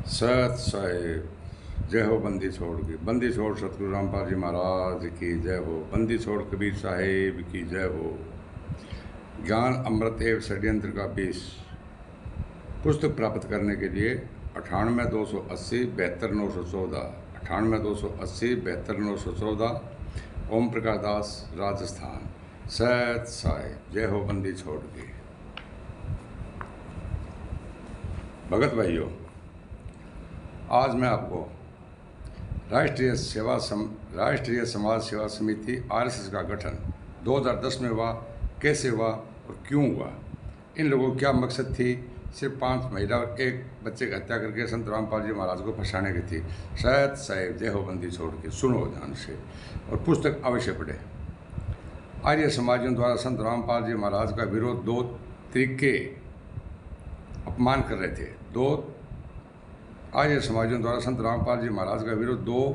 सत साहेब जय हो। बंदी छोड़ की बंदी छोड़ सतगुरु रामपाल जी महाराज की जय हो। बंदी छोड़ कबीर साहेब की जय हो। ज्ञान अमृत एवं षड्यंत्र का 20 पुस्तक प्राप्त करने के लिए 98 280 72 914 98 280 72 914 ओम प्रकाश दास राजस्थान। सत साहेब जय हो। बंदी छोड़ की भगत भाइयों, आज मैं आपको राष्ट्रीय समाज सेवा समिति आरएसएस का गठन 2010 में हुआ, कैसे हुआ और क्यों हुआ, इन लोगों की क्या मकसद थी। सिर्फ 5 महिला और 1 बच्चे की हत्या करके संत रामपाल जी महाराज को फंसाने की थी। शायद साहेब जय हो। बंदी छोड़ के सुनो ध्यान से और पुस्तक अवश्य पढ़े। आर्य समाजियों द्वारा संत रामपाल जी महाराज का विरोध 2 तरीके अपमान कर रहे थे। आर्य समाजियों द्वारा संत रामपाल जी महाराज का विरोध 2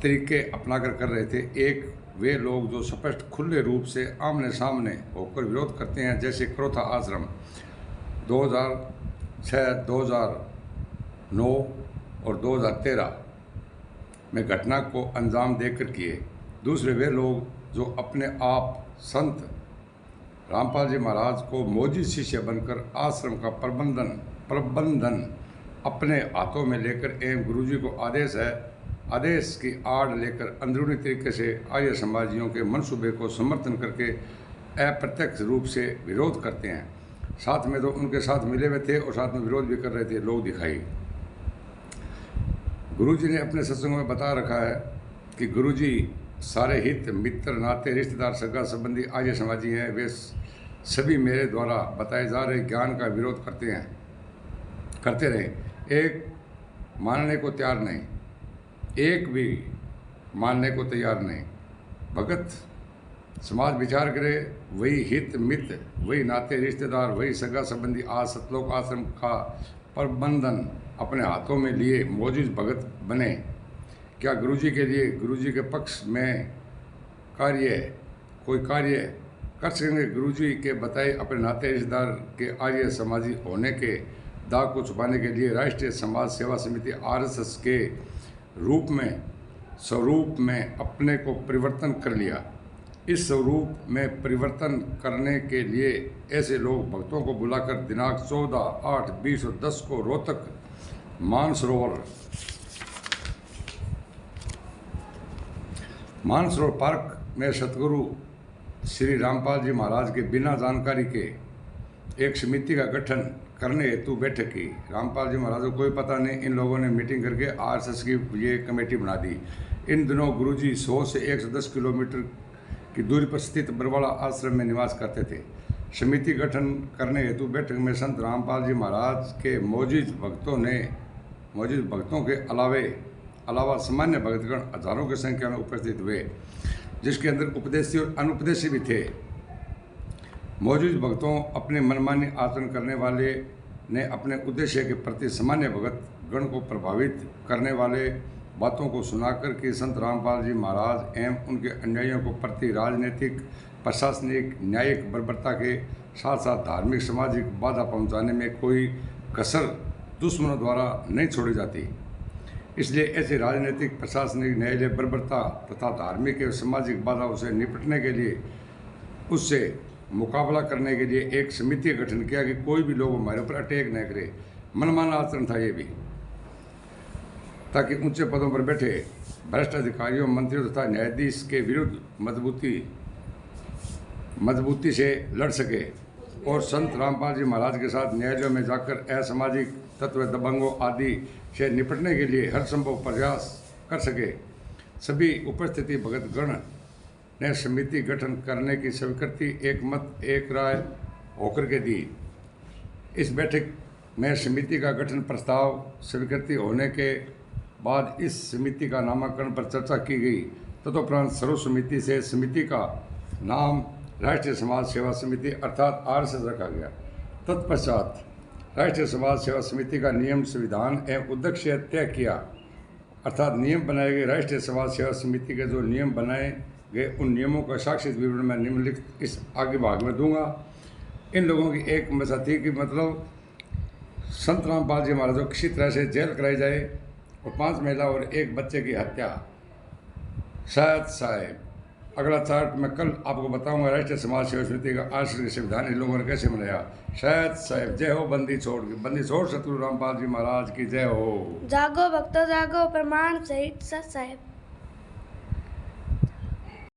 तरीके अपनाकर कर रहे थे। एक, वे लोग जो स्पष्ट खुले रूप से आमने सामने होकर विरोध करते हैं, जैसे क्रोथा आश्रम 2006, 2009 और 2013 में घटना को अंजाम देकर किए। दूसरे, वे लोग जो अपने आप संत रामपाल जी महाराज को मौजूद शिष्य बनकर आश्रम का प्रबंधन अपने हाथों में लेकर एवं गुरुजी को आदेश की आड़ लेकर अंदरूनी तरीके से आर्य समाजियों के मंसूबे को समर्थन करके अप्रत्यक्ष रूप से विरोध करते हैं। साथ में तो उनके साथ मिले हुए थे और साथ में विरोध भी कर रहे थे लोग दिखाई। गुरुजी ने अपने सत्संग में बता रखा है कि गुरुजी सारे हित मित्र नाते रिश्तेदार सगा संबंधी आर्य समाजी हैं, वे सभी मेरे द्वारा बताए जा रहे ज्ञान का विरोध करते रहे। एक मानने को तैयार नहीं, एक भी मानने को तैयार नहीं। भगत समाज विचार करे, वही हित मित्र, वही नाते रिश्तेदार, वही सगा संबंधी आज सतलोक आश्रम का प्रबंधन अपने हाथों में लिए मौजूद भगत बने। क्या गुरुजी के लिए, गुरुजी के पक्ष में कोई कार्य कर सकेंगे? गुरुजी के बताए अपने नाते रिश्तेदार के आर्य समाजी होने के दाग को छुपाने के लिए राष्ट्रीय समाज सेवा समिति आरएसएस के स्वरूप में अपने को परिवर्तन कर लिया। इस स्वरूप में परिवर्तन करने के लिए ऐसे लोग भक्तों को बुलाकर दिनांक 14, 8, 20 और 10 को रोहतक मानसरोवर पार्क में सतगुरु श्री रामपाल जी महाराज के बिना जानकारी के एक समिति का गठन करने हेतु बैठक की। रामपाल जी महाराज को कोई पता नहीं, इन लोगों ने मीटिंग करके आरएसएस की ये कमेटी बना दी। इन दिनों गुरुजी 100 से 110 किलोमीटर की दूरी पर स्थित बरवाड़ा आश्रम में निवास करते थे। समिति गठन करने हेतु बैठक में संत रामपाल जी महाराज के मौजूद भक्तों के अलावा सामान्य भक्तगण हजारों की संख्या में उपस्थित हुए, जिसके अंदर उपदेशी और अनुपदेशी भी थे। मौजूद भक्तों अपने मनमानी आचरण करने वाले ने अपने उद्देश्य के प्रति सामान्य भगत गण को प्रभावित करने वाले बातों को सुनाकर कि संत रामपाल जी महाराज एवं उनके अनुयायियों को प्रति राजनीतिक, प्रशासनिक, न्यायिक बर्बरता के साथ साथ धार्मिक सामाजिक बाधा पहुंचाने में कोई कसर दुश्मनों द्वारा नहीं छोड़ी जाती। इसलिए ऐसे राजनीतिक, प्रशासनिक, न्यायिक बर्बरता तथा धार्मिक एवं सामाजिक बाधाओं से निपटने के लिए, उससे मुकाबला करने के लिए एक समिति का गठन किया कि कोई भी लोग हमारे ऊपर अटैक न करे। मनमाना आचरण था ये भी, ताकि ऊंचे पदों पर बैठे भ्रष्ट अधिकारियों, मंत्रियों तथा न्यायाधीश के विरुद्ध मजबूती से लड़ सके और संत रामपाल जी महाराज के साथ न्यायालयों में जाकर असामाजिक तत्व, दबंगों आदि से निपटने के लिए हर संभव प्रयास कर सके। सभी उपस्थिति भगत गण ने समिति गठन करने की स्वीकृति एक मत एक राय होकर के दी। इस बैठक में समिति का गठन प्रस्ताव स्वीकृति होने के बाद इस समिति का नामकरण पर चर्चा की गई। तदुपरांत सर्व समिति से समिति का नाम राष्ट्रीय समाज सेवा समिति अर्थात आरएसएस रखा गया। तत्पश्चात राष्ट्रीय समाज सेवा समिति का नियम, संविधान एवं उद्देश्य तय किया, अर्थात नियम बनाए गए। राष्ट्रीय समाज सेवा समिति के जो नियम बनाए गए, उन नियमों का साक्षात विवरण मैं निम्नलिखित इस आगे भाग में दूंगा। इन लोगों की एक मसा थी कि मतलब संत रामपाल जी महाराज को किसी तरह से जेल कराई जाए और 5 महिला और 1 बच्चे की हत्या। शायद साहब अगला चार्ट मैं कल आपको बताऊंगा राष्ट्रीय समाज सेवा समिति का आश्रय संविधान इन लोगों ने कैसे मनाया। शायद साहब जय हो बंदी छोड़ सतगुरु रामपाल जी महाराज की जय हो। जागो भक्तो जागो प्रमाण सहित सत साहेब।